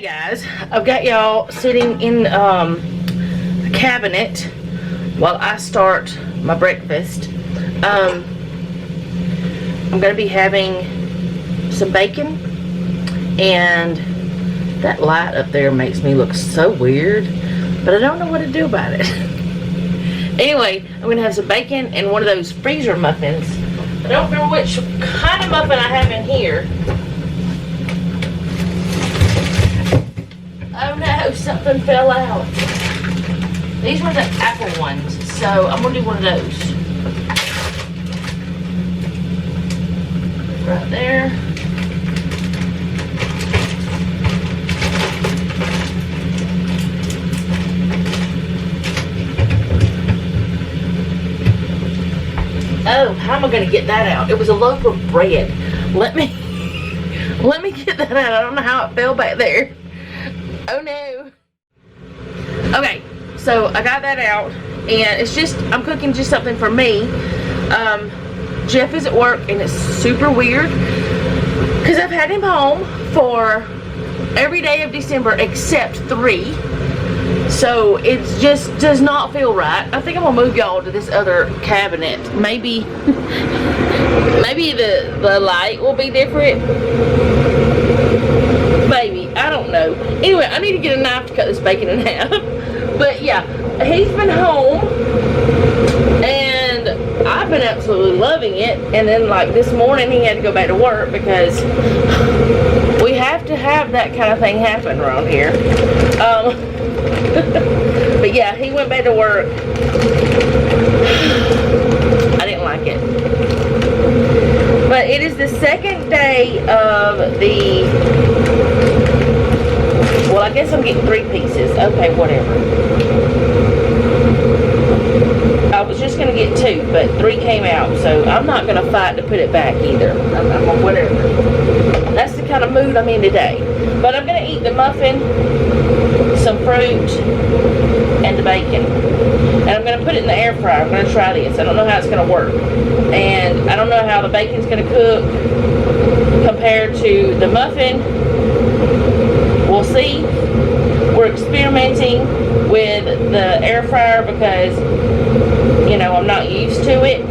Guys, I've got y'all sitting in a cabinet while I start my breakfast. I'm gonna be having some bacon, and that light up there makes me look so weird, but I don't know what to do about it. Anyway, I'm gonna have some bacon and one of those freezer muffins. I don't remember which kind of muffin I have in here. Oh no, something fell out. These were the apple ones, so I'm gonna do one of those. Right there. Oh, how am I gonna get that out? It was a loaf of bread. Let me get that out. I don't know how it fell back there. Oh no. Okay, so I got that out, and it's just, I'm cooking just something for me. Jeff is at work, and it's super weird because I've had him home for every day of December except 3. So it just does not feel right. I think I'm gonna move y'all to this other cabinet. Maybe the light will be different. Maybe, I don't know. Anyway, I need to get a knife to cut this bacon in half. But yeah, he's been home and I've been absolutely loving it. And then like this morning he had to go back to work because we have to have that kind of thing happen around here. But yeah, he went back to work. I didn't like it. But it is the second day of the, well, I guess I'm getting 3 pieces. Okay, whatever. I was just going to get 2, but 3 came out, so I'm not going to fight to put it back either. I'm whatever. That's the kind of mood I'm in today. But I'm going to eat the muffin, some fruit, and the bacon. And I'm going to put it in the air fryer. I'm going to try this. I don't know how it's going to work. And I don't know how the bacon's going to cook compared to the muffin. We'll see. We're experimenting with the air fryer because, you know, I'm not used to it.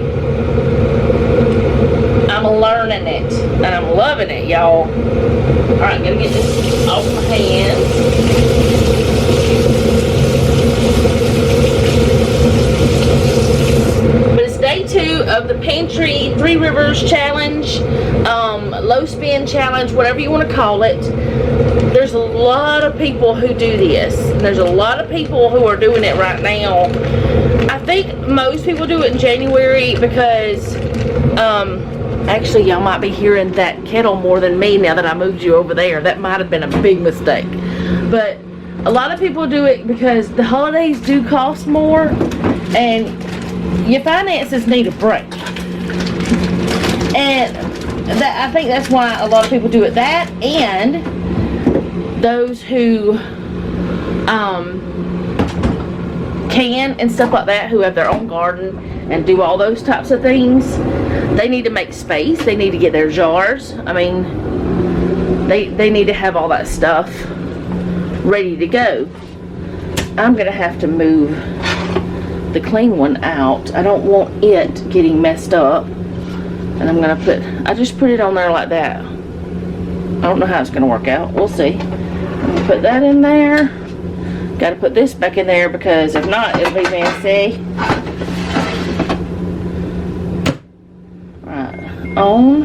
I'm learning it. And I'm loving it, y'all. Alright, gotta get this off my hands. Day 2 of the Pantry 3 Rivers Challenge, low spin challenge, whatever you want to call it. There's a lot of people who do this. There's a lot of people who are doing it right now. I think most people do it in January because, actually y'all might be hearing that kettle more than me now that I moved you over there. That might have been a big mistake. But a lot of people do it because the holidays do cost more and your finances need a break, and I think that's why a lot of people do it. That and those who can and stuff like that, who have their own garden and do all those types of things, they need to make space. They need to get their jars. I mean, they need to have all that stuff ready to go. I'm gonna have to move the clean one out. I don't want it getting messed up. And I'm gonna I just put it on there like that. I don't know how it's gonna work out. We'll see. I'm gonna put that in there. Gotta put this back in there because if not, it'll be messy. Right, on.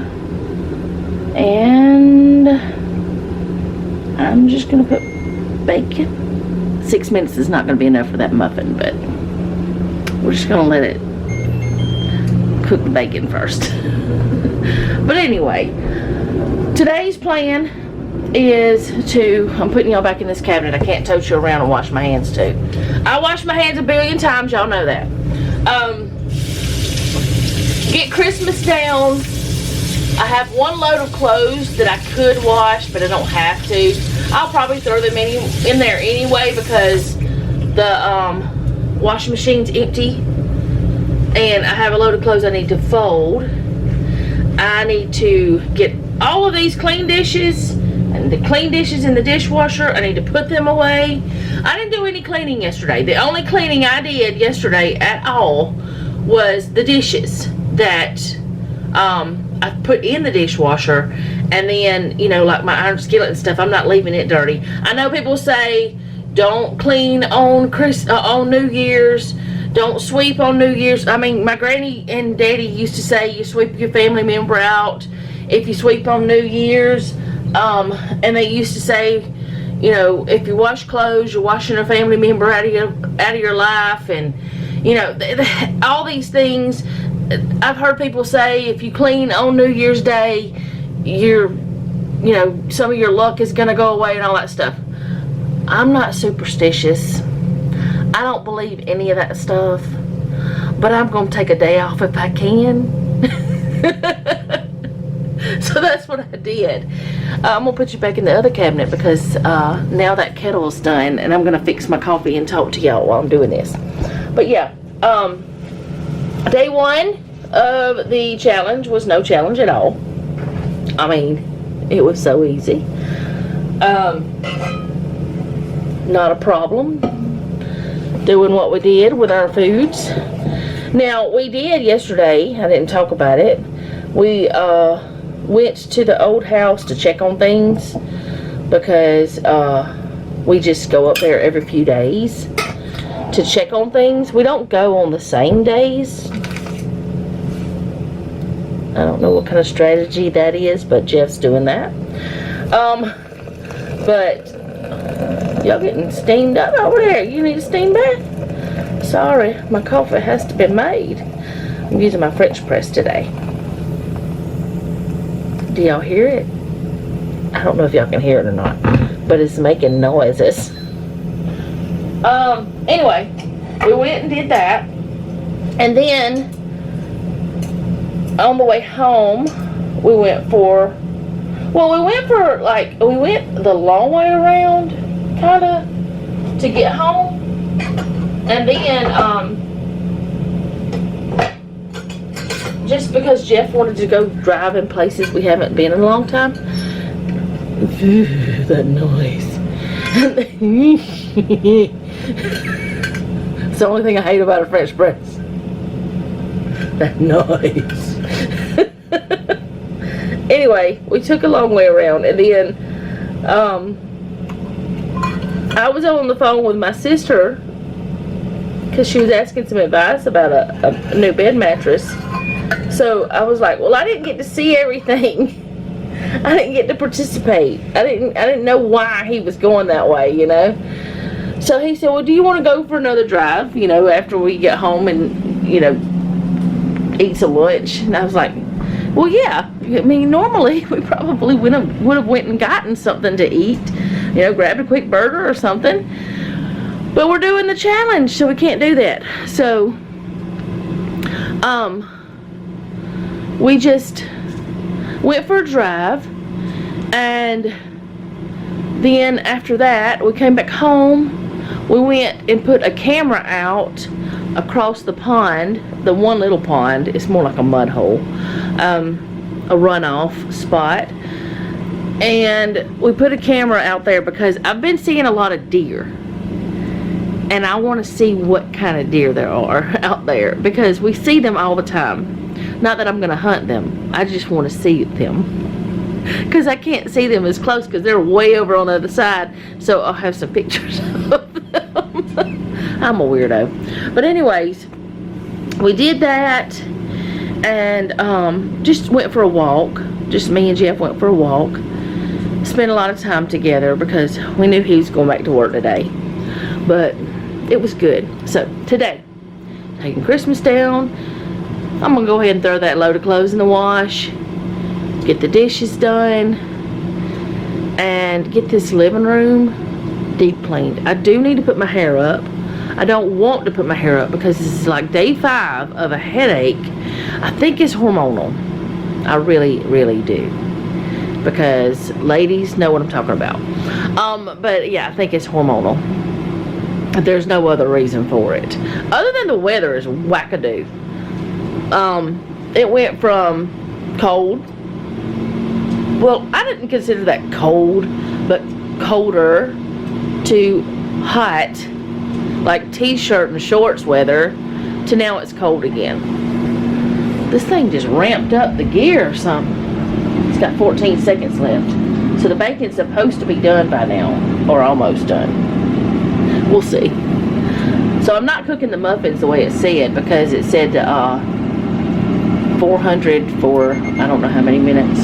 And I'm just gonna put bacon. 6 minutes is not gonna be enough for that muffin, but we're just gonna let it cook the bacon first. But anyway, today's plan is I'm putting y'all back in this cabinet. I can't tote you around and wash my hands too. I wash my hands a billion times, y'all know that. Get Christmas down. I have 1 load of clothes that I could wash, but I don't have to. I'll probably throw them in there anyway because the washing machine's empty and I have a load of clothes I need to fold. I need to get all of these clean dishes And the clean dishes in the dishwasher, I need to put them away. I didn't do any cleaning yesterday. The only cleaning I did yesterday at all was the dishes that I put in the dishwasher. And then, you know, like my iron skillet and stuff, I'm not leaving it dirty. I know people say don't clean on New Year's. Don't sweep on New Year's. I mean, my granny and daddy used to say you sweep your family member out if you sweep on New Year's. And they used to say, you know, if you wash clothes, you're washing a family member out of your life. And, you know, all these things. I've heard people say if you clean on New Year's Day, you know, some of your luck is going to go away and all that stuff. I'm not superstitious. I don't believe any of that stuff, but I'm going to take a day off if I can. So that's what I did. I'm going to put you back in the other cabinet because now that kettle is done, and I'm going to fix my coffee and talk to y'all while I'm doing this. But yeah, day one of the challenge was no challenge at all. I mean, it was so easy. Not a problem doing what we did with our foods. Now, we did yesterday, I didn't talk about it, we went to the old house to check on things because we just go up there every few days to check on things. We don't go on the same days. I don't know what kind of strategy that is, but Jeff's doing that. But y'all getting steamed up over there. You need a steam bath? Sorry, my coffee has to be made. I'm using my French press today. Do y'all hear it? I don't know if y'all can hear it or not, but it's making noises. Anyway, we went and did that. And then on the way home, we went the long way around, kind of, to get home. And then, just because Jeff wanted to go drive in places we haven't been in a long time. That noise. It's the only thing I hate about a French press. That noise. Anyway, we took a long way around, and then I was on the phone with my sister because she was asking some advice about a new bed mattress. So I was like, well, I didn't get to see everything. I didn't get to participate. I didn't know why he was going that way, you know. So he said, well, do you want to go for another drive, you know, after we get home and, you know, eat some lunch? And I was like, well, yeah. I mean, normally we probably would have went and gotten something to eat, you know, grabbed a quick burger or something. But we're doing the challenge, so we can't do that. So, we just went for a drive, and then after that, we came back home. We went and put a camera out across the pond, the one little pond. It's more like a mud hole, a runoff spot. And we put a camera out there because I've been seeing a lot of deer, and I want to see what kind of deer there are out there because we see them all the time. Not that I'm going to hunt them, I just want to see them because I can't see them as close because they're way over on the other side. So I'll have some pictures of them. I'm a weirdo. But anyways, we did that and just went for a walk. Just me and Jeff went for a walk. Spent a lot of time together because we knew he was going back to work today. But it was good. So today, taking Christmas down. I'm going to go ahead and throw that load of clothes in the wash. Get the dishes done. And get this living room deep cleaned. I do need to put my hair up. I don't want to put my hair up because this is like day 5 of a headache. I think it's hormonal. I really, really do. Because ladies know what I'm talking about. But yeah, I think it's hormonal. There's no other reason for it. Other than the weather is wackadoo. It went from cold well, I didn't consider that cold, but colder to hot, like t-shirt and shorts weather, to now it's cold again. This thing just ramped up the gear or something. It's got 14 seconds left. So the bacon's supposed to be done by now, or almost done. We'll see. So I'm not cooking the muffins the way it said, because it said 400 for I don't know how many minutes.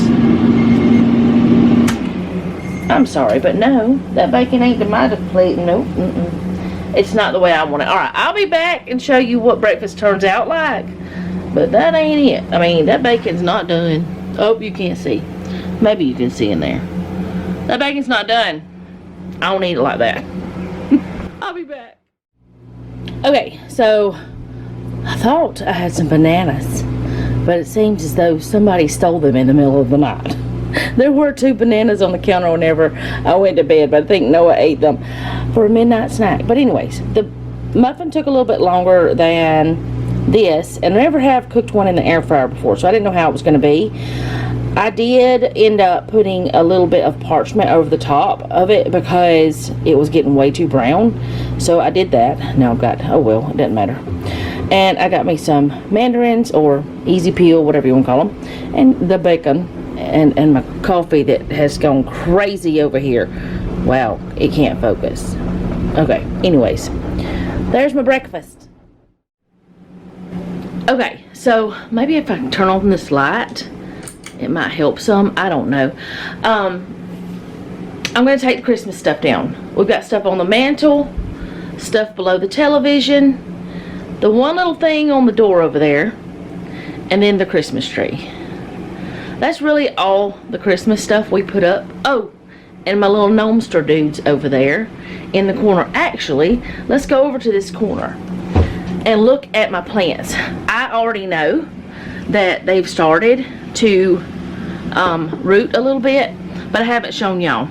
I'm sorry, but no, that bacon ain't to my plate. Nope. It's not the way I want it. Alright, I'll be back and show you what breakfast turns out like. But that ain't it. I mean, that bacon's not done. Oh, you can't see. Maybe you can see in there. That bacon's not done. I don't eat it like that. I'll be back. Okay, so I thought I had some bananas, but it seems as though somebody stole them in the middle of the night. There were 2 bananas on the counter whenever I went to bed, but I think Noah ate them for a midnight snack. But anyways, the muffin took a little bit longer than this, and I never have cooked one in the air fryer before, so I didn't know how it was going to be. I did end up putting a little bit of parchment over the top of it because it was getting way too brown. So I did that. Now I've got, oh well, it doesn't matter. And I got me some mandarins, or easy peel, whatever you want to call them, and the bacon, and my coffee that has gone crazy over here. Wow, it can't focus. Okay, anyways, there's my breakfast. Okay, so maybe if I can turn on this light, it might help some. I don't know. I'm going to take the Christmas stuff down. We've got stuff on the mantle, stuff below the television, the one little thing on the door over there, and then the Christmas tree. That's really all the Christmas stuff we put up. Oh, and my little gnomester dudes over there in the corner. Actually, let's go over to this corner and look at my plants. I already know that they've started to root a little bit, but I haven't shown y'all.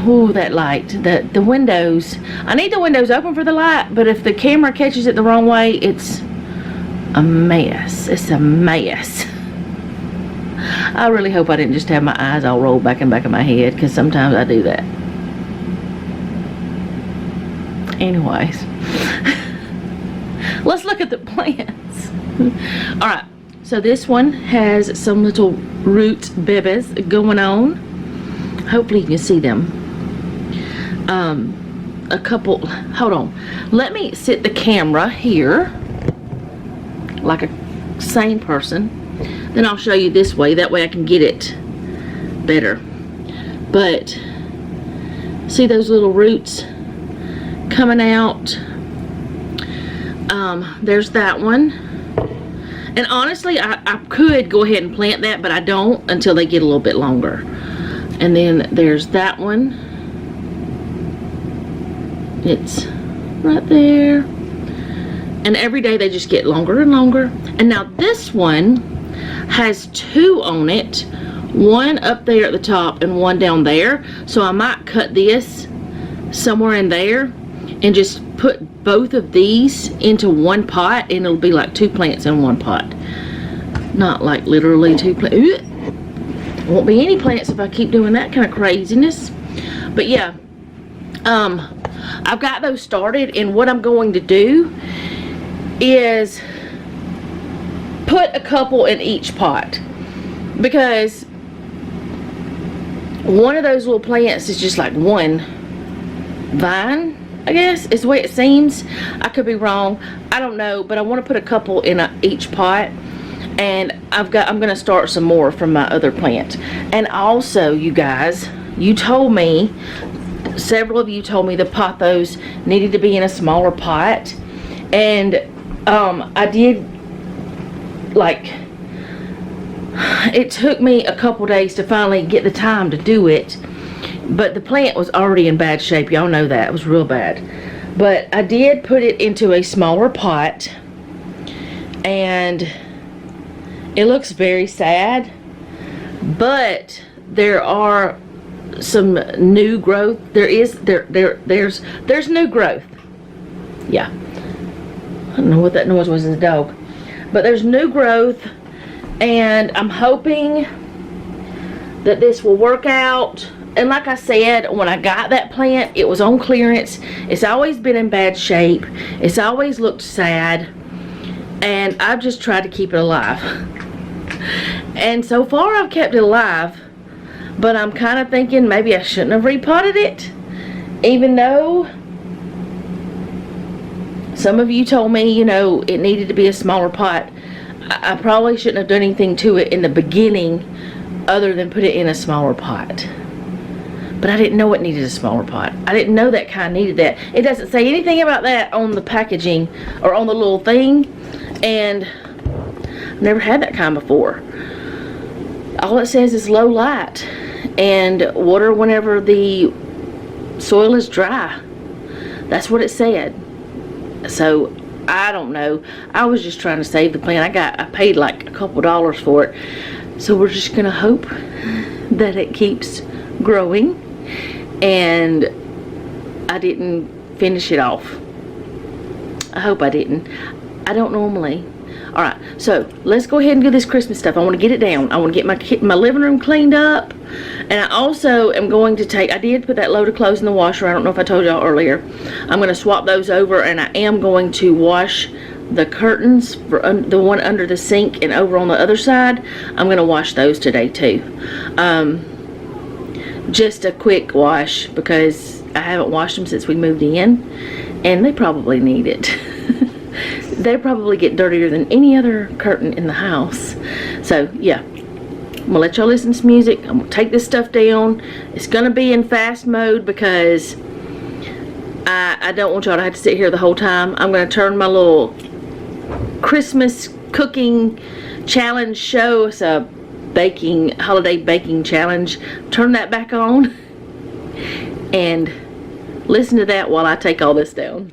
Ooh, that light, the windows, I need the windows open for the light, but if the camera catches it the wrong way, it's a mess. It's a mess. I really hope I didn't just have my eyes all rolled back in the back of my head, because sometimes I do that. Anyways, let's look at the plants. Alright, so this one has some little root babies going on. Hopefully you can see them. A couple, hold on. Let me sit the camera here like a sane person. Then I'll show you this way. That way I can get it better. But see those little roots coming out? There's that one. And honestly, I could go ahead and plant that, but I don't until they get a little bit longer. And then there's that one. It's right there. And every day they just get longer and longer. And now this one has 2 on it. One up there at the top and one down there. So I might cut this somewhere in there and just put both of these into one pot, and it'll be like 2 plants in one pot. Not like literally 2 plants. Won't be any plants if I keep doing that kind of craziness. But yeah, I've got those started, and what I'm going to do is put a couple in each pot, because one of those little plants is just like one vine, I guess is the way it seems. I could be wrong, I don't know, but I want to put a couple in each pot. And I'm gonna start some more from my other plant. And also, you guys, you told me, several of you told me the pothos needed to be in a smaller pot, and I did, like, it took me a couple days to finally get the time to do it, but the plant was already in bad shape. Y'all know that. It was real bad. But I did put it into a smaller pot, and it looks very sad, but there are some new growth. There's new growth. Yeah. I don't know what that noise was in the dog. But there's new growth, And I'm hoping that this will work out. And like I said, when I got that plant, it was on clearance. It's always been in bad shape. It's always looked sad. And I've just tried to keep it alive. And so far I've kept it alive. But I'm kind of thinking maybe I shouldn't have repotted it. Even though some of you told me, you know, it needed to be a smaller pot. I probably shouldn't have done anything to it in the beginning other than put it in a smaller pot. But I didn't know it needed a smaller pot. I didn't know that kind needed that. It doesn't say anything about that on the packaging or on the little thing. And I've never had that kind before. All it says is low light and water whenever the soil is dry. That's what it said. So I don't know. I was just trying to save the plant. I paid like a couple dollars for it. So we're just gonna hope that it keeps growing. And I didn't finish it off. I hope I didn't. I don't normally. Alright, so let's go ahead and do this Christmas stuff. I want to get it down. I want to get my living room cleaned up. And I also am going to take, I did put that load of clothes in the washer. I don't know if I told y'all earlier. I'm going to swap those over, and I am going to wash the curtains for the one under the sink and over on the other side. I'm going to wash those today too. Just a quick wash because I haven't washed them since we moved in, and they probably need it. They probably get dirtier than any other curtain in the house. So yeah, I'm gonna let y'all listen to some music. I'm gonna take this stuff down. It's gonna be in fast mode because I don't want y'all to have to sit here the whole time. I'm gonna turn my little Christmas cooking challenge show. It's a holiday baking challenge. Turn that back on and listen to that while I take all this down.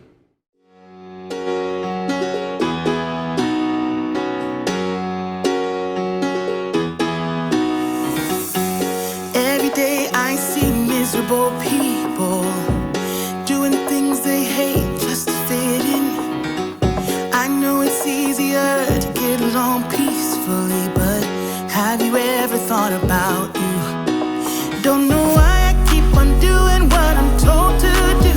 Every day I see miserable people doing things they hate just to fit in. I know it's easier to get along peacefully, but have you ever thought about you? Don't know why I keep on doing what I'm told to do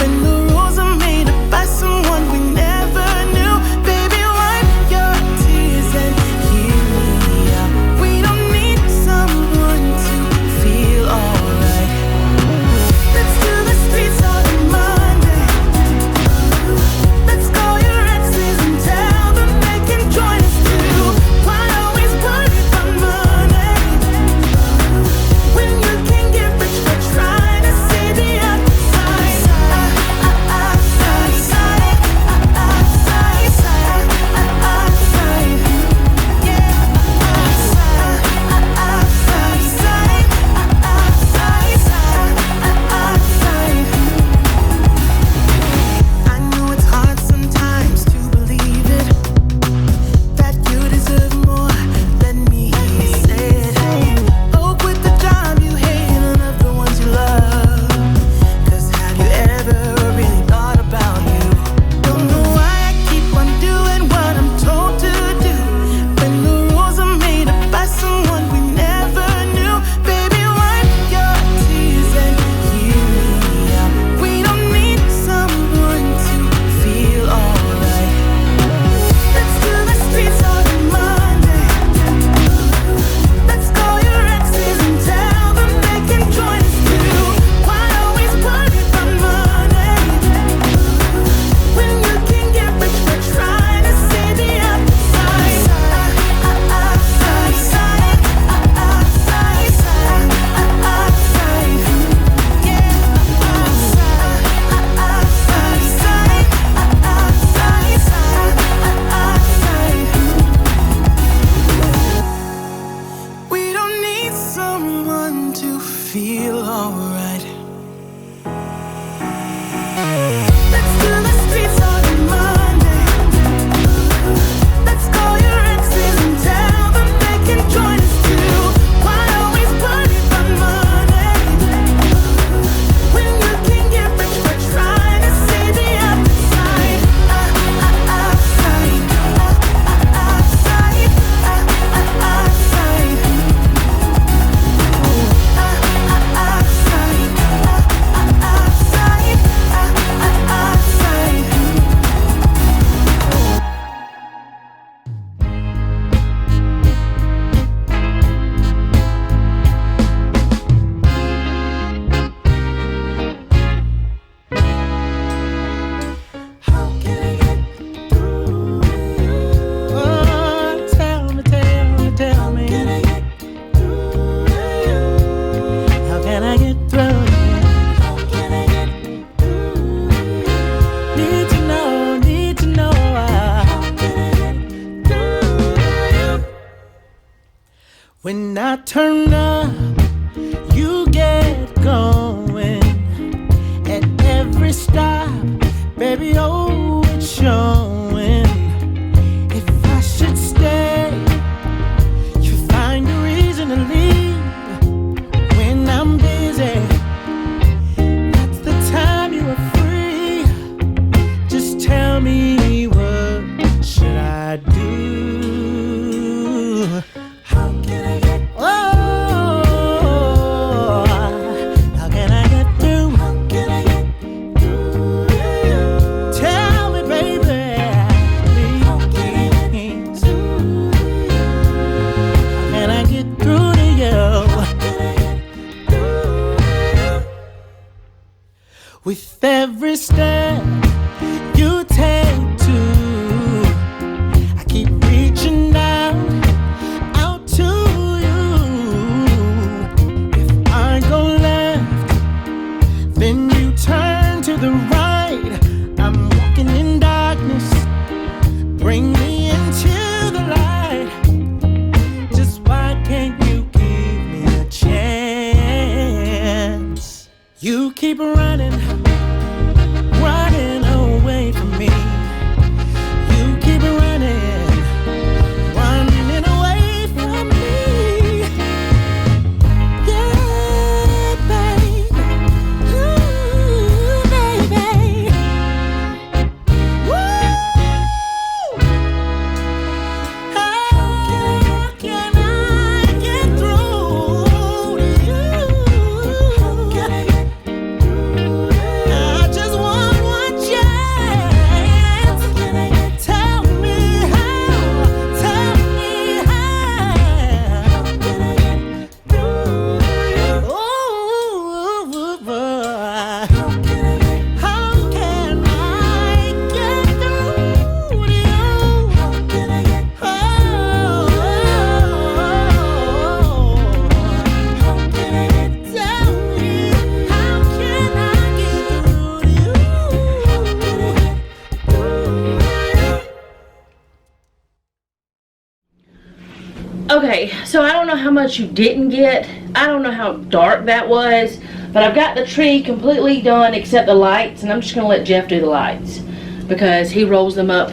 when the rules are made up by someone we never knew. Baby, wipe your tears and hear me out. We don't need someone to feel alright. Let's do the streets on Monday. Let's call your exes and tell them they can join us too. Why always worry about money? When I turn up, you get going. At every stop, baby, oh, it's showing. If I should stay, you find a reason to leave. When I'm busy, that's the time you are free. Just tell me, what should I do? How can I get how can I get through? How can I get through to you? Tell me, baby, please. How can I get through to you? How can I get through to you? How can I get through to you? With every step you take to, I keep reaching out to you. If I go left, then you turn to the right. I'm walking in darkness, bring me into the light. Just why can't you give me a chance? You keep running away from me. You keep running away from me. Yeah, baby. Ooh, baby. Woo! How can I get through to you? How can I get through to you? I just want one chance. Can I tell me how? Tell me how. How can I get through to you? Ooh, how can I get through to you? How can I get how can I get tell me how can I get through to you? How can I get through to you? Okay, so I don't know how much you didn't get. I don't know how dark that was, but I've got the tree completely done except the lights, and I'm just gonna let Jeff do the lights because he rolls them up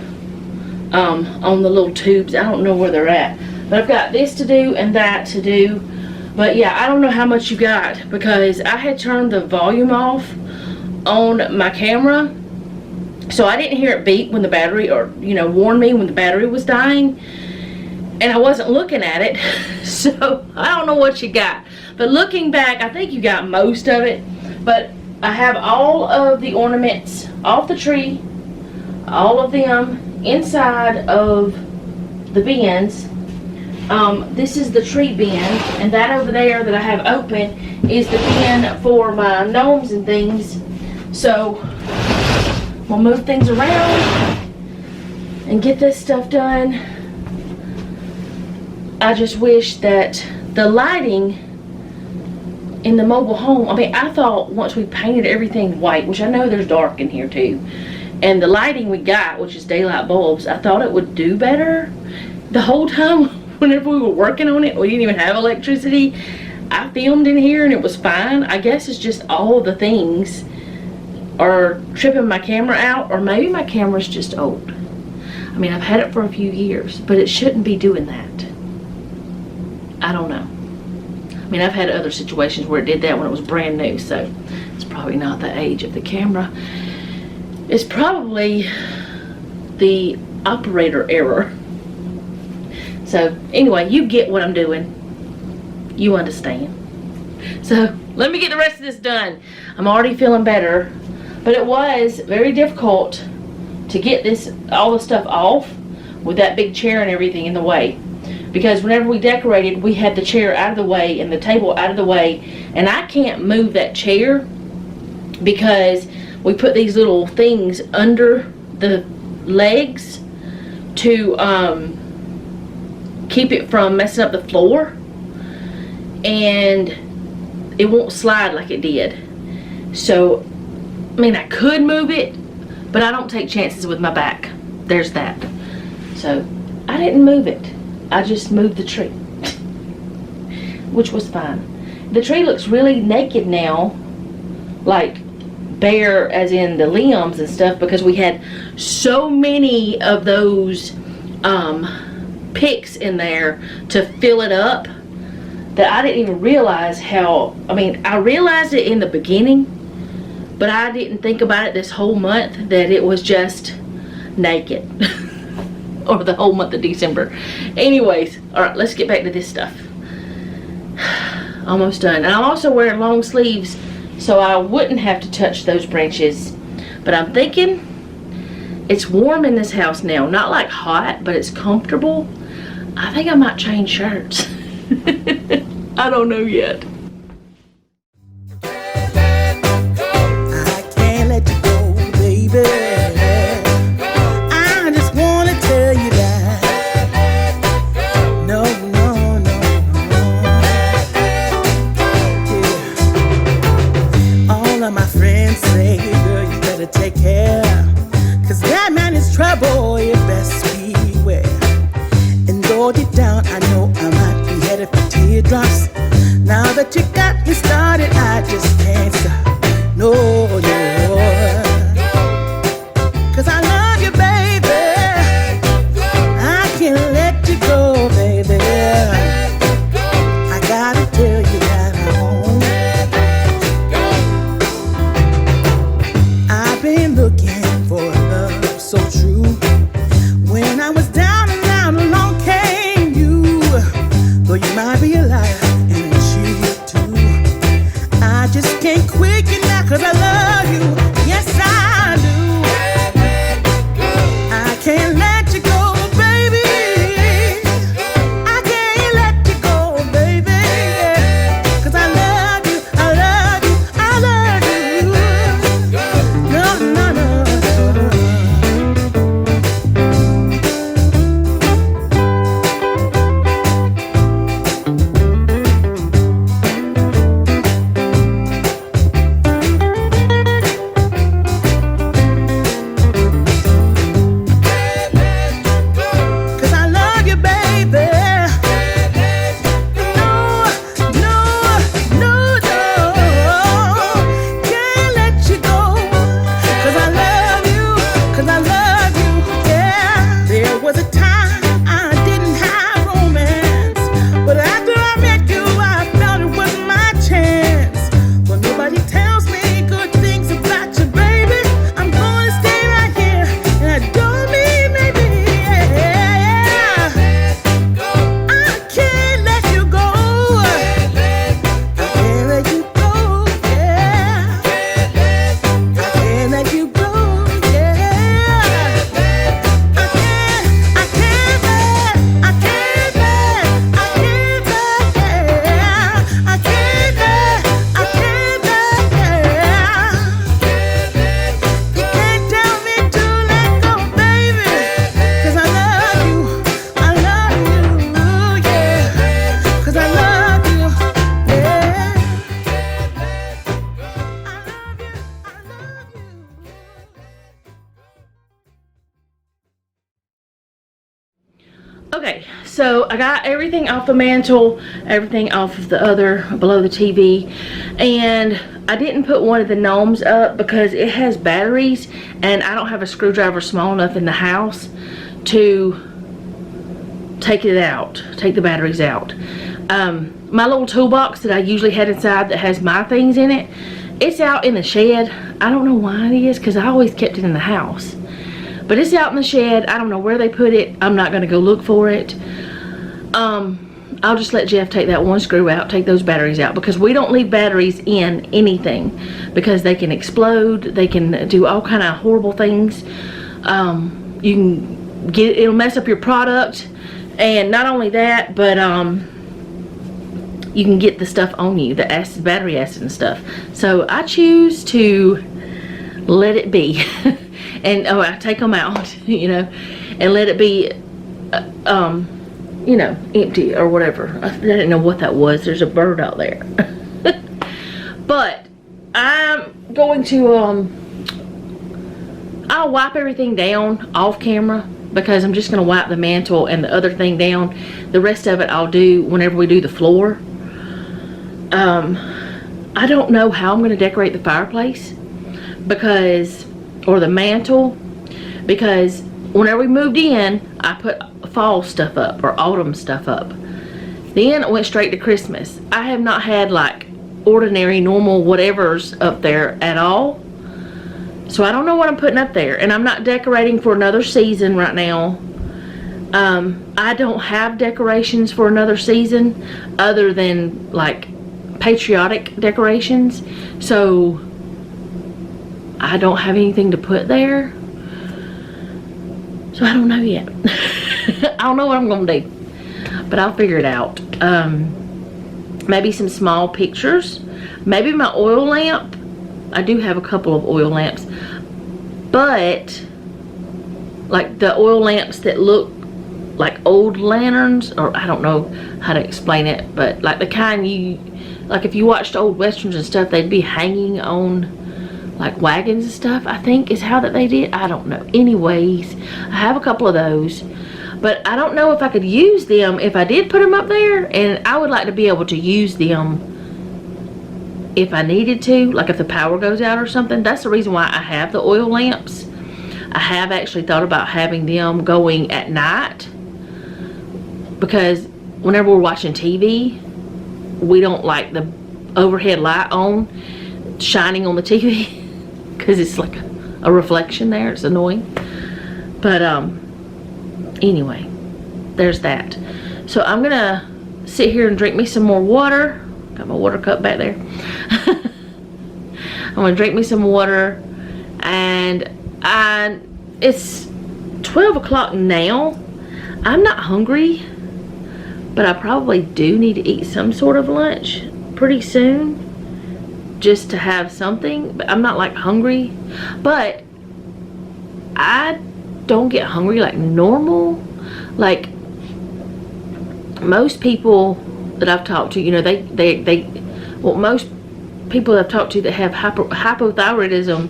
on the little tubes. I don't know where they're at, but I've got this to do and that to do. But yeah, I don't know how much you got because I had turned the volume off on my camera, so I didn't hear it beep when the battery, or warn me when the battery was dying. And I wasn't looking at it, so I don't know what you got. But looking back, I think you got most of it. But I have all of the ornaments off the tree, all of them inside of the bins. This is the tree bin, and that over there that I have open is the bin for my gnomes and things. So we'll move things around and get this stuff done. I just wish that the lighting in the mobile home, I mean, I thought once we painted everything white, which I know there's dark in here too, and the lighting we got, which is daylight bulbs, I thought it would do better. The whole time whenever we were working on it, we didn't even have electricity. I filmed in here and it was fine. I guess it's just all the things are tripping my camera out, or maybe my camera's just old. I mean, I've had it for a few years, but it shouldn't be doing that. I don't know. I mean, I've had other situations where it did that when it was brand new, so it's probably not the age of the camera. It's probably the operator error. So anyway, you get what I'm doing. You understand. So let me get the rest of this done. I'm already feeling better, but it was very difficult to get all the stuff off with that big chair and everything in the way. Because whenever we decorated, we had the chair out of the way and the table out of the way, and I can't move that chair because we put these little things under the legs to keep it from messing up the floor, and it won't slide like it did. So, I mean, I could move it, but I don't take chances with my back. There's that. So, I didn't move it. I just moved the tree. which was fine. The tree looks really naked now, like bare as in the limbs and stuff, because we had so many of those picks in there to fill it up that I didn't even realize how, I mean, I realized it in the beginning, but I didn't think about it this whole month that it was just naked. Or the whole month of December. Anyways, alright, let's get back to this stuff. Almost done. And I'm also wearing long sleeves so I wouldn't have to touch those branches. But I'm thinking it's warm in this house now. Not like hot, but it's comfortable. I think I might change shirts. I don't know yet. I can't let you go, baby. Take care, cause that man is trouble, you best beware. And though deep down I know I might be headed for teardrops, now that you got me started I just can't stop. No, no, cause I love you, baby. I can't let you go, baby. I gotta tell you that I won't. I've been looking for a love so true. When I was down and out, along came you. Though you might be a liar and a cheat too, I just can't quit you now cause I love you. Yes I do. I can't let you go, baby. I can't let you go, baby. Cause I love you, I love you, I love you. No, no, no. Cause I love you, baby. No, no, no, no. Can't let you go. Cause I love you, cause I love you, yeah. There was a time I didn't have romance, but after I met you I felt it was my chance. But nobody tells me good things about you, baby. I'm gonna stay right here and adore me, maybe, yeah. I can't let you go. I can't let you go, yeah. I can't let you go, yeah. I can't let, I can't let, I can't let, yeah. I can't let, I can't let, yeah. You can't tell me to let go, baby. Cause I love you, yeah. Cause I love you, yeah. I love you. Okay, so I got everything off the mantle, everything off of the other, below the TV, and I didn't put one of the gnomes up because it has batteries, and I don't have a screwdriver small enough in the house to take it out, take the batteries out. My little toolbox that I usually had inside that has my things in it, it's out in the shed. I don't know why it is because I always kept it in the house. But it's out in the shed. I don't know where they put it. I'm not going to go look for it. I'll just let Jeff take that one screw out, take those batteries out, because we don't leave batteries in anything because they can explode. They can do all kind of horrible things. You can get, it'll mess up your product, and not only that, but you can get the stuff on you, the acid, battery acid and stuff. So I choose to let it be. And I take them out, you know, and let it be, you know, empty or whatever. I didn't know what that was. There's a bird out there. But I'm going to, I'll wipe everything down off camera because I'm just going to wipe the mantle and the other thing down. The rest of it I'll do whenever we do the floor. I don't know how I'm going to decorate the fireplace or the mantle, because whenever we moved in, I put fall stuff up or autumn stuff up. Then it went straight to Christmas. I have not had like ordinary, normal whatevers up there at all. So I don't know what I'm putting up there. And I'm not decorating for another season right now. I don't have decorations for another season other than like patriotic decorations. So I don't have anything to put there. So I don't know yet. I don't know what I'm going to do. But I'll figure it out. Maybe some small pictures. Maybe my oil lamp. I do have a couple of oil lamps. Like the oil lamps that look like old lanterns, or I don't know how to explain it, but like the kind like if you watched old westerns and stuff, they'd be hanging on like wagons and stuff, I think is how that they did. I don't know. Anyways, I have a couple of those, but I don't know if I could use them if I did put them up there, and I would like to be able to use them if I needed to, like if the power goes out or something. That's the reason why I have the oil lamps. I have actually thought about having them going at night, because whenever we're watching TV, we don't like the overhead light on shining on the TV because it's like a reflection there. It's annoying. But anyway, there's that. So I'm gonna sit here and drink me some more water. Got my water cup back there. I'm gonna drink me some water, and it's 12 o'clock now. I'm not hungry, but I probably do need to eat some sort of lunch pretty soon, just to have something. But I'm not like hungry, but I don't get hungry like normal. Like most people that I've talked to, you know, most people that I've talked to that have hypothyroidism,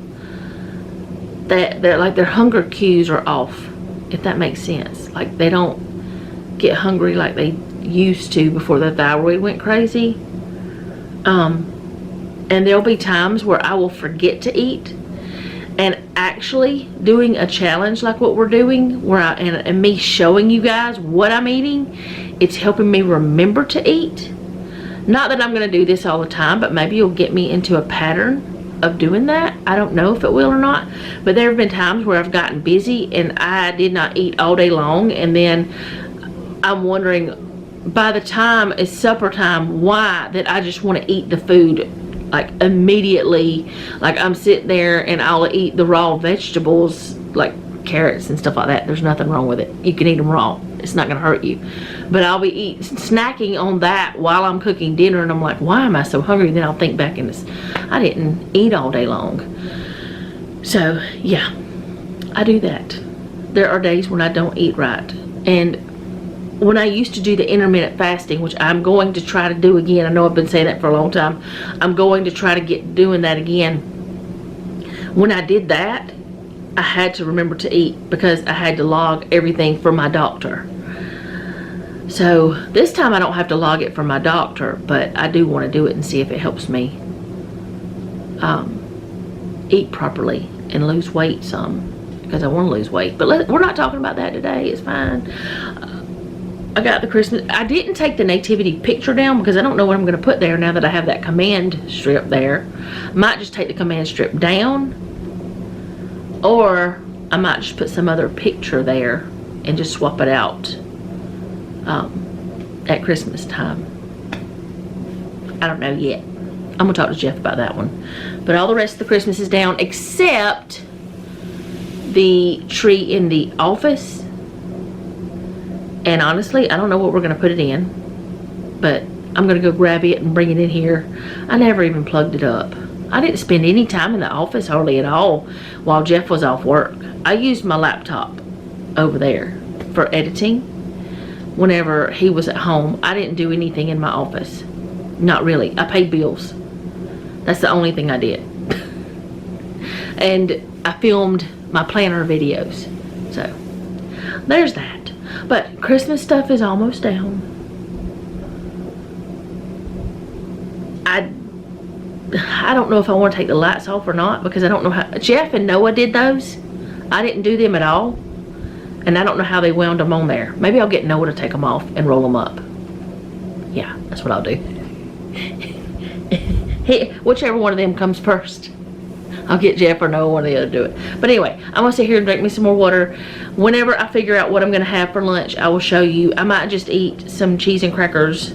that they're like their hunger cues are off, if that makes sense. Like they don't get hungry like they used to before the thyroid went crazy. And there'll be times where I will forget to eat, and actually doing a challenge like what we're doing, where and me showing you guys what I'm eating, it's helping me remember to eat. Not that I'm going to do this all the time, but maybe you'll get me into a pattern of doing that. I don't know if it will or not, but there have been times where I've gotten busy and I did not eat all day long, and then I'm wondering by the time it's supper time why that I just want to eat the food like immediately. Like I'm sitting there and I'll eat the raw vegetables like carrots and stuff like that. There's nothing wrong with it. You can eat them raw. It's not going to hurt you. But I'll be snacking on that while I'm cooking dinner, and I'm like, why am I so hungry? And then I'll think back in this, I didn't eat all day long. So yeah, I do that. There are days when I don't eat right. And when I used to do the intermittent fasting, which I'm going to try to do again, I know I've been saying that for a long time, I'm going to try to get doing that again. When I did that, I had to remember to eat because I had to log everything for my doctor. So this time I don't have to log it for my doctor, but I do want to do it and see if it helps me eat properly and lose weight some, because I want to lose weight. But we're not talking about that today. It's fine. I got the Christmas. I didn't take the nativity picture down because I don't know what I'm going to put there now that I have that command strip there. I might just take the command strip down, or I might just put some other picture there and just swap it out at Christmas time. I don't know yet. I'm going to talk to Jeff about that one. But all the rest of the Christmas is down except the tree in the office. And honestly, I don't know what we're going to put it in, but I'm going to go grab it and bring it in here. I never even plugged it up. I didn't spend any time in the office hardly at all while Jeff was off work. I used my laptop over there for editing whenever he was at home. I didn't do anything in my office. Not really. I paid bills. That's the only thing I did. And I filmed my planner videos. So there's that. But Christmas stuff is almost down. I don't know if I want to take the lights off or not, because I don't know how. Jeff and Noah did those. I didn't do them at all, and I don't know how they wound them on there. Maybe I'll get Noah to take them off and roll them up. Yeah, that's what I'll do. Whichever one of them comes first, I'll get Jeff or Noah, one of the other to do it. But anyway, I'm gonna sit here and drink me some more water. Whenever I figure out what I'm gonna have for lunch, I will show you. I might just eat some cheese and crackers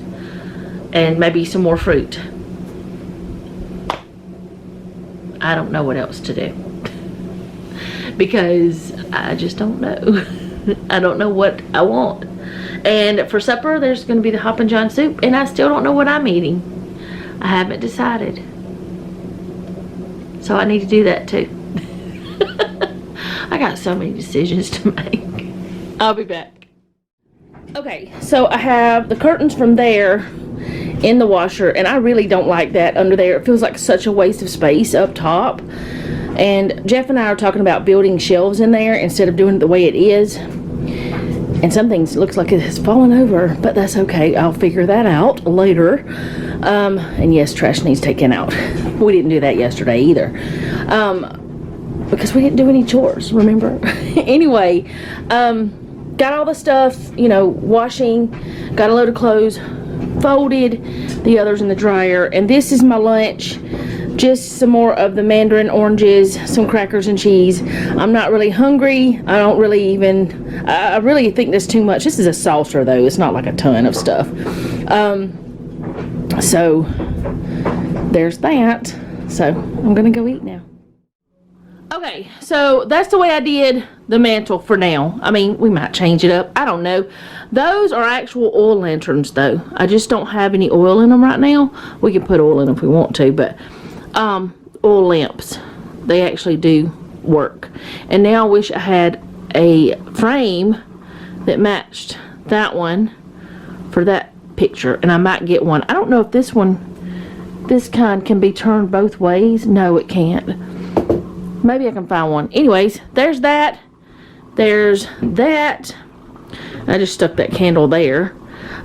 and maybe some more fruit. I don't know what else to do because I just don't know. I don't know what I want. And for supper, there's going to be the Hoppin' John soup, and I still don't know what I'm eating. I haven't decided. So I need to do that too. I got so many decisions to make. I'll be back. Okay, so I have the curtains from there in the washer, and I really don't like that under there. It feels like such a waste of space up top. And Jeff and I are talking about building shelves in there instead of doing it the way it is. And some things looks like it has fallen over, but that's okay. I'll figure that out later. And yes, trash needs taken out. We didn't do that yesterday either. Because we didn't do any chores, remember? Anyway, got all the stuff, you know, washing, got a load of clothes, folded, the others in the dryer. And this is my lunch. Just some more of the mandarin oranges, some crackers and cheese. I'm not really hungry. I don't really even, I really think that's too much. This is a saucer though. It's not like a ton of stuff. So there's that. So I'm gonna go eat now. Okay, so that's the way I did the mantle for now. I mean, we might change it up. I don't know. Those are actual oil lanterns though. I just don't have any oil in them right now. We can put oil in them if we want to, but oil lamps, they actually do work. And now I wish I had a frame that matched that one for that picture, and I might get one. I don't know if this one, this kind can be turned both ways. No, it can't. Maybe I can find one. Anyways, there's that. There's that. I just stuck that candle there.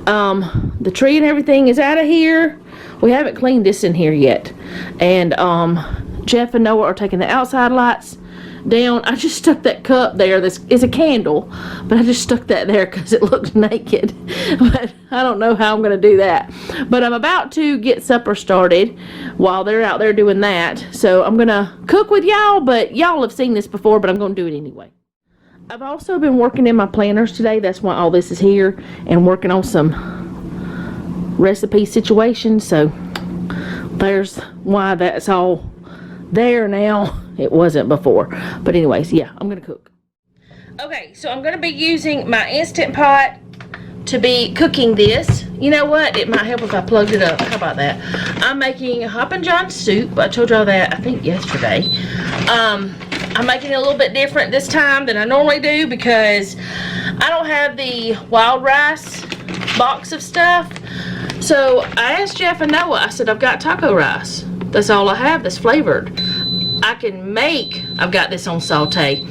The tree and everything is out of here. We haven't cleaned this in here yet. And Jeff and Noah are taking the outside lights down. I just stuck that cup there. This is a candle, but I just stuck that there because it looks naked. But I don't know how I'm going to do that. But I'm about to get supper started while they're out there doing that. So I'm going to cook with y'all, but y'all have seen this before, but I'm going to do it anyway. I've also been working in my planners today. That's why all this is here, and working on some recipe situations. So there's why that's all there now. It wasn't before. But anyways, yeah, I'm gonna cook. Okay, so I'm gonna be using my Instant Pot to be cooking this. You know what? It might help if I plugged it up. How about that? I'm making a Hoppin' John soup. I told y'all that, I think, yesterday. I'm making it a little bit different this time than I normally do because I don't have the wild rice box of stuff. So I asked Jeff and Noah, I said, I've got taco rice. That's all I have that's flavored. I can make, I've got this on saute.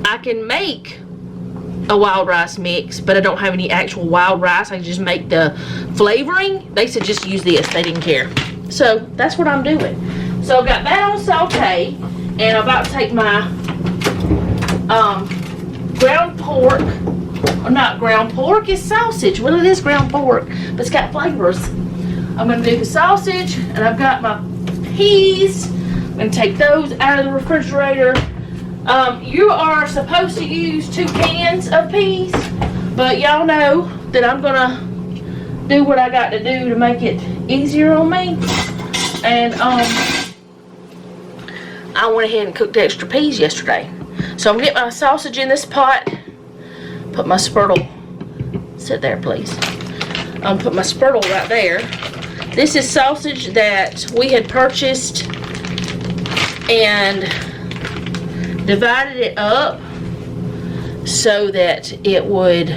I can make a wild rice mix, but I don't have any actual wild rice. I can just make the flavoring. They said just use this. They didn't care. So that's what I'm doing. So I've got that on saute, and I'm about to take my ground pork. Or not ground pork, it's sausage. Well, it is ground pork, but it's got flavors. I'm going to do the sausage, and I've got my peas. I'm going to take those out of the refrigerator. You are supposed to use 2 cans of peas, but y'all know that I'm going to do what I got to do to make it easier on me. And I went ahead and cooked extra peas yesterday. So I'm going to get my sausage in this pot. Put my spurtle, sit there please. Put my spurtle right there. This is sausage that we had purchased and divided it up so that it would,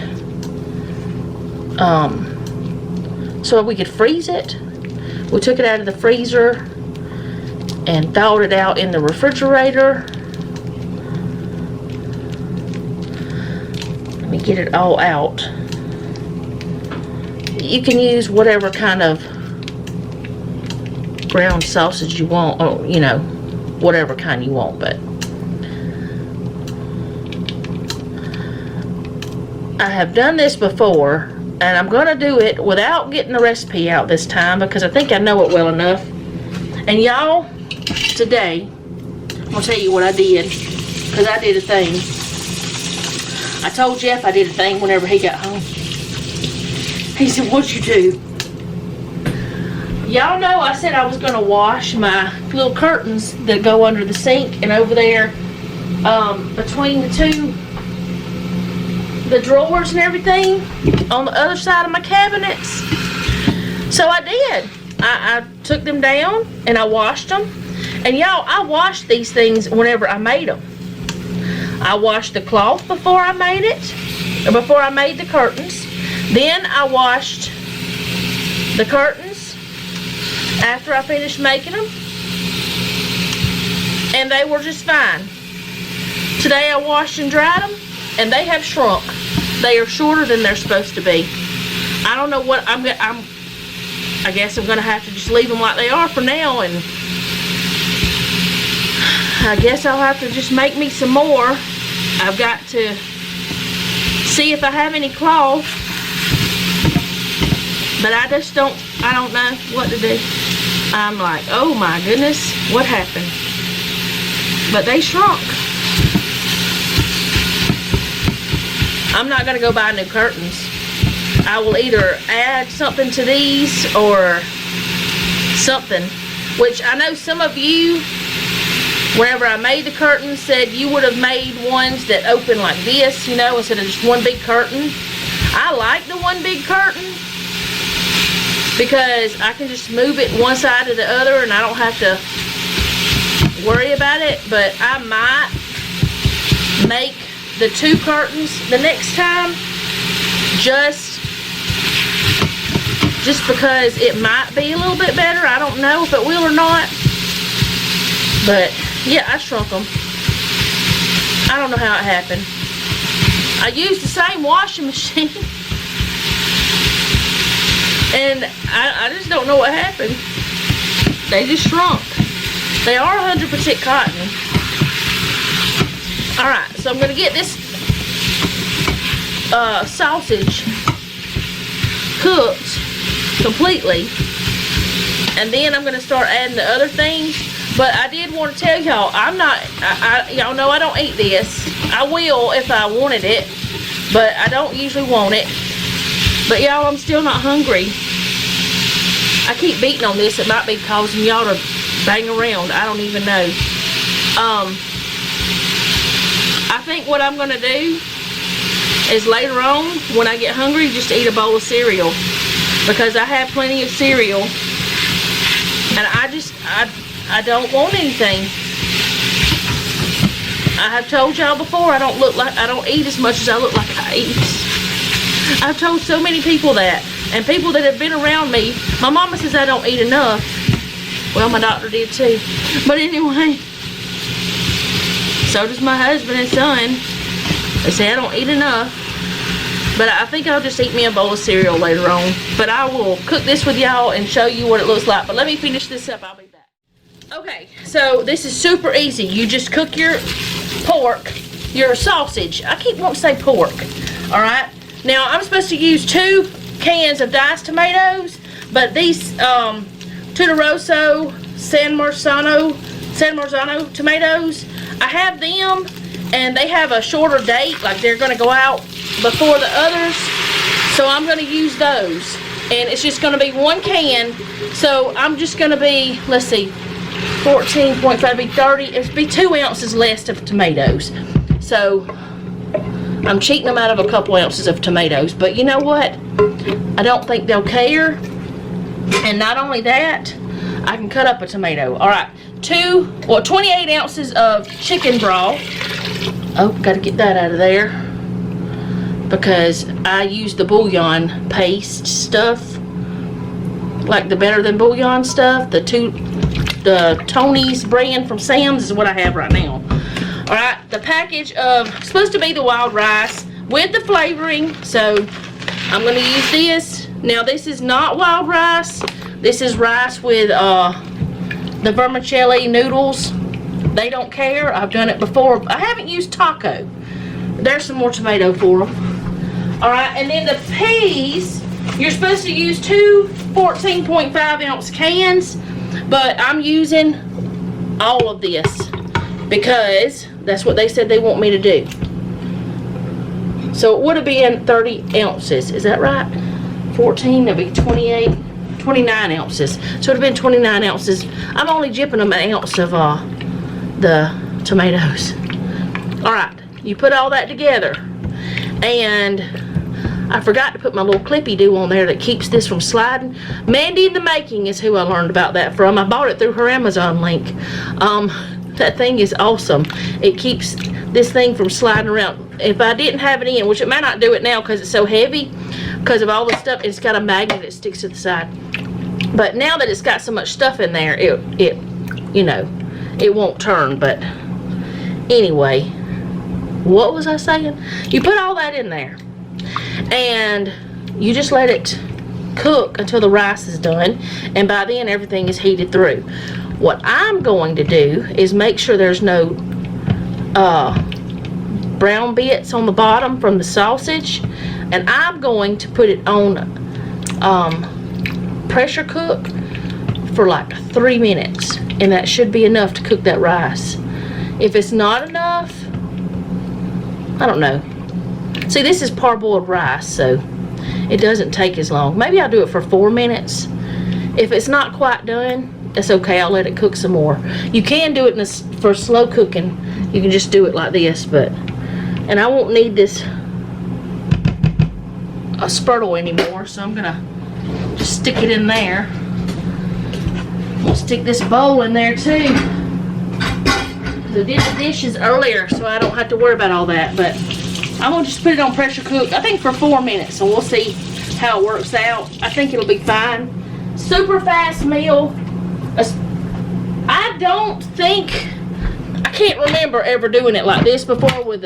so we could freeze it. We took it out of the freezer and thawed it out in the refrigerator. Let me get it all out. You can use whatever kind of ground sausage you want, or, you know, whatever kind you want, but I have done this before, and I'm going to do it without getting the recipe out this time because I think I know it well enough. And y'all, today, I'm going to tell you what I did, because I did a thing. I told Jeff I did a thing whenever he got home. He said, what'd you do? Y'all know I said I was going to wash my little curtains that go under the sink and over there between the drawers and everything on the other side of my cabinets. So I did. I took them down and I washed them. And y'all, I washed these things whenever I made them. I washed the cloth before I made it, or before I made the curtains. Then I washed the curtains after I finished making them. And they were just fine. Today I washed and dried them, and they have shrunk. They are shorter than they're supposed to be. I don't know what I guess I'm gonna have to just leave them like they are for now, and I guess I'll have to just make me some more. I've got to see if I have any cloth, but I don't know what to do. I'm like, oh my goodness, what happened? But they shrunk. I'm not gonna go buy new curtains. I will either add something to these or something, which I know some of you, whenever I made the curtains, said you would have made ones that open like this, you know, instead of just one big curtain. I like the one big curtain because I can just move it one side to the other and I don't have to worry about it. But I might make the two curtains the next time, just because it might be a little bit better. I don't know if it will or not, but yeah, I shrunk them. I don't know how it happened. I used the same washing machine and I just don't know what happened. They just shrunk. They are 100% cotton. Alright, so I'm going to get this sausage cooked completely, and then I'm going to start adding the other things. But I did want to tell y'all, y'all know I don't eat this. I will if I wanted it, but I don't usually want it. But y'all, I'm still not hungry. I keep beating on this. It might be causing y'all to bang around. I don't even know. I think what I'm going to do is later on, when I get hungry, just eat a bowl of cereal. Because I have plenty of cereal. And I don't want anything. I have told y'all before, I don't eat as much as I look like I eat. I've told so many people that. And people that have been around me, my mama says I don't eat enough. Well, my doctor did too. But anyway, so does my husband and son. They say I don't eat enough. But I think I'll just eat me a bowl of cereal later on. But I will cook this with y'all and show you what it looks like. But let me finish this up. I'll be back. Okay, so this is super easy. You just cook your pork, your sausage. I keep wanting to say pork. Alright. Now, I'm supposed to use 2 cans of diced tomatoes. But these Tutta Rosso San Marzano tomatoes, I have them. And they have a shorter date, like they're going to go out before the others. So I'm going to use those. And it's just going to be 1 can. So I'm just going to be, let's see, 14.5 be 30. It'll be 2 ounces less of tomatoes. So I'm cheating them out of a couple ounces of tomatoes. But you know what? I don't think they'll care. And not only that, I can cut up a tomato. Alright, 28 ounces of chicken broth. Oh, gotta get that out of there. Because I use the bouillon paste stuff. Like the Better Than Bouillon stuff. The Tony's brand from Sam's is what I have right now. Alright, the package of, supposed to be the wild rice with the flavoring. So, I'm gonna use this. Now, this is not wild rice. This is rice with the vermicelli noodles, they don't care. I've done it before. I haven't used taco. There's some more tomato for them. All right, and then the peas, you're supposed to use 2 14.5 ounce cans, but I'm using all of this because that's what they said they want me to do. So it would have been 30 ounces. Is that right? 14, that'd be 28, 29 ounces. So it would have been 29 ounces. I'm only dipping them an ounce of the tomatoes. All right, you put all that together, and I forgot to put my little clippy do on there that keeps this from sliding. Mandy in the Making is who I learned about that from. I bought it through her Amazon link. That thing is awesome. It keeps this thing from sliding around. If I didn't have it in, which it may not do it now because it's so heavy, because of all the stuff, it's got a magnet that sticks to the side. But now that it's got so much stuff in there, it you know, it won't turn. But anyway, what was I saying? You put all that in there, and you just let it cook until the rice is done, and by then everything is heated through. What I'm going to do is make sure there's no brown bits on the bottom from the sausage, and I'm going to put it on pressure cook for like 3 minutes, and that should be enough to cook that rice. If it's not enough, I don't know. See, this is parboiled rice, so it doesn't take as long. Maybe I'll do it for 4 minutes. If it's not quite done, that's okay. I'll let it cook some more. You can do it for slow cooking. You can just do it like this, and I won't need this a spurtle anymore, so I'm gonna just stick it in there. I'll stick this bowl in there too. I did the dishes earlier, so I don't have to worry about all that, but I'm gonna just put it on pressure cook, I think for 4 minutes, and we'll see how it works out. I think it'll be fine. Super fast meal. I don't think, I can't remember ever doing it like this before with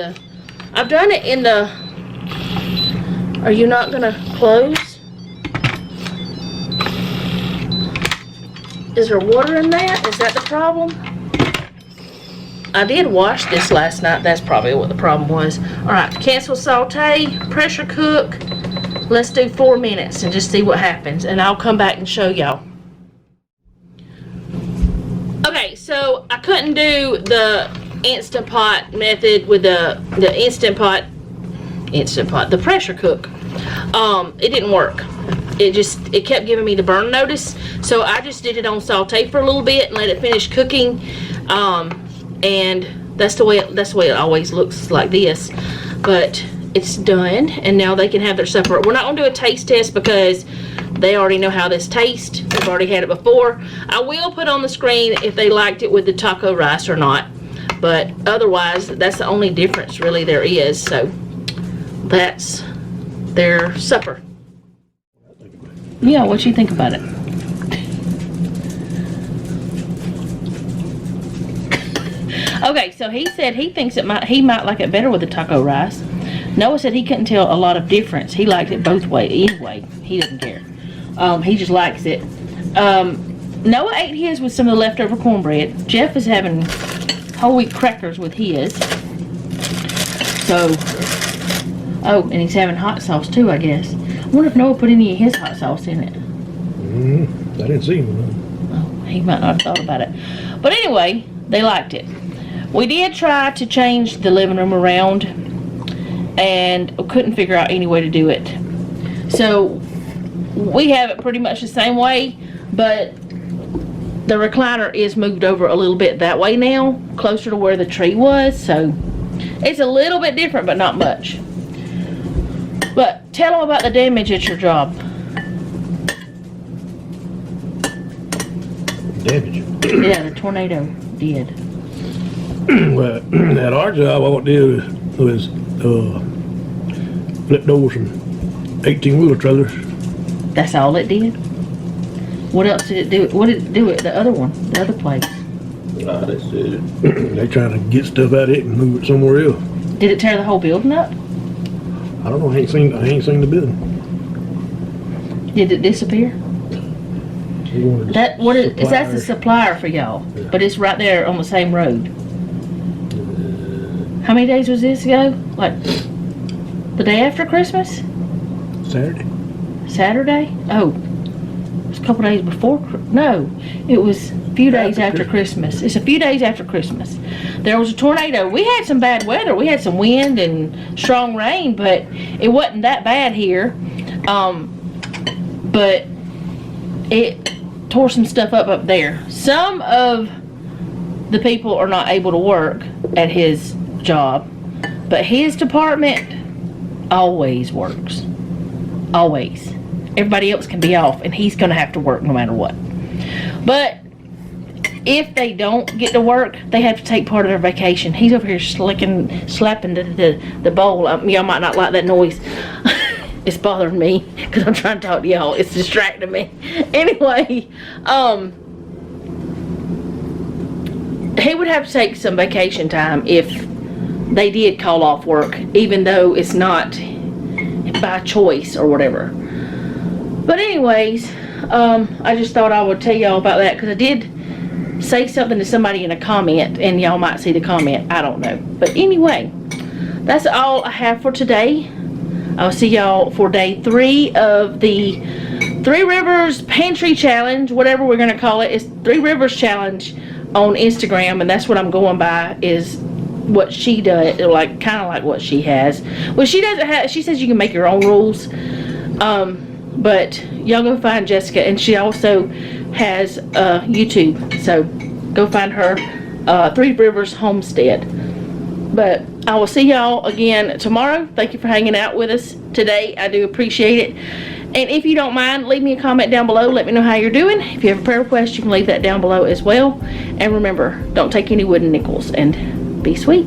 I've done it in the, are you not gonna close? Is there water in that? Is that the problem? I did wash this last night. That's probably what the problem was. All right, cancel saute, pressure cook. Let's do 4 minutes and just see what happens, and I'll come back and show y'all. Okay, so I couldn't do the Instant Pot method with the Instant Pot, the pressure cook. It didn't work. It kept giving me the burn notice, so I just did it on saute for a little bit and let it finish cooking. And that's the way it always looks, like this. But it's done, and now they can have their supper. We're not gonna do a taste test because they already know how this tastes. They've already had it before. I will put on the screen if they liked it with the taco rice or not, but otherwise that's the only difference really there is. So that's their supper. Yeah, what you think about it? Okay, so he said he thinks he might like it better with the taco rice. Noah said he couldn't tell a lot of difference. He liked it both ways. Anyway, he doesn't care. He just likes it. Noah ate his with some of the leftover cornbread. Jeff is having whole wheat crackers with his. So, oh, and he's having hot sauce too, I guess. I wonder if Noah put any of his hot sauce in it. I didn't see him. Oh, he might not have thought about it. But anyway, they liked it. We did try to change the living room around and couldn't figure out any way to do it. So we have it pretty much the same way, but the recliner is moved over a little bit that way now, closer to where the tree was. So it's a little bit different, but not much. But tell them about the damage at your job. Damage? Yeah, the tornado did. Well, at our job, all it did was flipped over some 18-wheeler trailers. That's all it did? What else did it do? What did it do at the other one, the other place? They're trying to get stuff out of it and move it somewhere else. Did it tear the whole building up? I don't know. I ain't seen the building. Did it disappear? That's the supplier for y'all, but it's right there on the same road. How many days was this ago? Like the day after Christmas? Saturday? Oh, it was a couple days before. No, it was a few days after Christmas. It's a few days after Christmas. There was a tornado. We had some bad weather. We had some wind and strong rain, but it wasn't that bad here. But it tore some stuff up there. Some of the people are not able to work at his job, but his department always works. Always. Everybody else can be off, and he's going to have to work no matter what. But if they don't get to work, they have to take part of their vacation. He's over here slapping the bowl. Y'all might not like that noise. It's bothering me because I'm trying to talk to y'all. It's distracting me. Anyway, he would have to take some vacation time if they did call off work, even though it's not by choice or whatever. But anyways, I just thought I would tell y'all about that because I did say something to somebody in a comment, and y'all might see the comment. I don't know. But anyway, that's all I have for today. I'll see y'all for day 3 of the 3 Rivers Pantry Challenge, whatever we're going to call it. It's 3 Rivers Challenge on Instagram, and that's what I'm going by, is what she does, like kind of like what she has. Well, she doesn't have, she says you can make your own rules, but y'all go find Jessica, and she also has YouTube, so go find her, 3 Rivers Homestead. But I will see y'all again tomorrow. Thank you for hanging out with us today. I do appreciate it. And if you don't mind, leave me a comment down below. Let me know how you're doing. If you have a prayer request, you can leave that down below as well. And remember, don't take any wooden nickels, and be sweet.